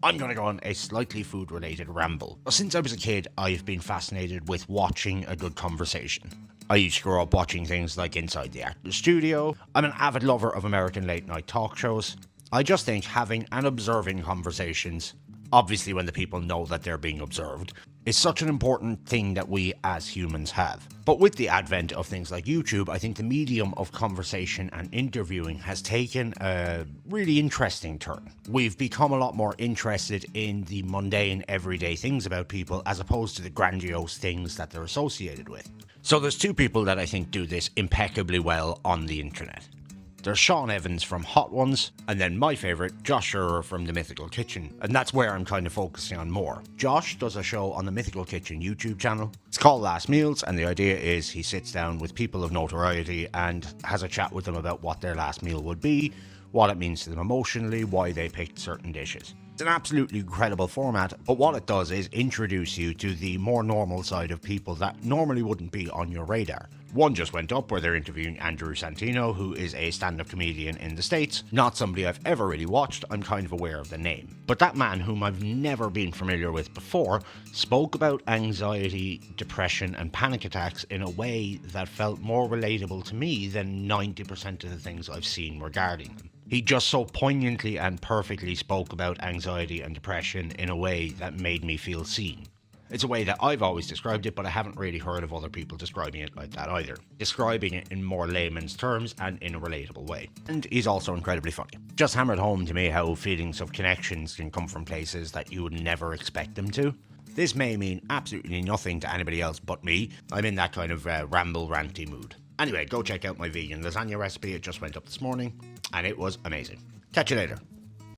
I'm going to go on a slightly food-related ramble. Since I was a kid, I've been fascinated with watching a good conversation. I used to grow up watching things like Inside the Actors Studio. I'm an avid lover of American late-night talk shows. I just think having and observing conversations, obviously when the people know that they're being observed, is such an important thing that we as humans have. But with the advent of things like YouTube, I think the medium of conversation and interviewing has taken a really interesting turn. We've become a lot more interested in the mundane, everyday things about people as opposed to the grandiose things that they're associated with. So there's two people that I think do this impeccably well on the internet. There's Sean Evans from Hot Ones, and then my favourite, Josh Scherer from The Mythical Kitchen, and that's where I'm kind of focusing on more. Josh does a show on The Mythical Kitchen YouTube channel. It's called Last Meals, and the idea is he sits down with people of notoriety and has a chat with them about what their last meal would be, what it means to them emotionally, why they picked certain dishes. It's an absolutely incredible format, but what it does is introduce you to the more normal side of people that normally wouldn't be on your radar. One just went up where they're interviewing Andrew Santino, who is a stand-up comedian in the States. Not somebody I've ever really watched, I'm kind of aware of the name. But that man, whom I've never been familiar with before, spoke about anxiety, depression and panic attacks in a way that felt more relatable to me than 90% of the things I've seen regarding them. He just so poignantly and perfectly spoke about anxiety and depression in a way that made me feel seen. It's a way that I've always described it, but I haven't really heard of other people describing it like that either. Describing it in more layman's terms and in a relatable way. And he's also incredibly funny. Just hammered home to me how feelings of connections can come from places that you would never expect them to. This may mean absolutely nothing to anybody else but me. I'm in that kind of ramble ranty mood. Anyway, go check out my vegan lasagna recipe. It just went up this morning, and it was amazing. Catch you later.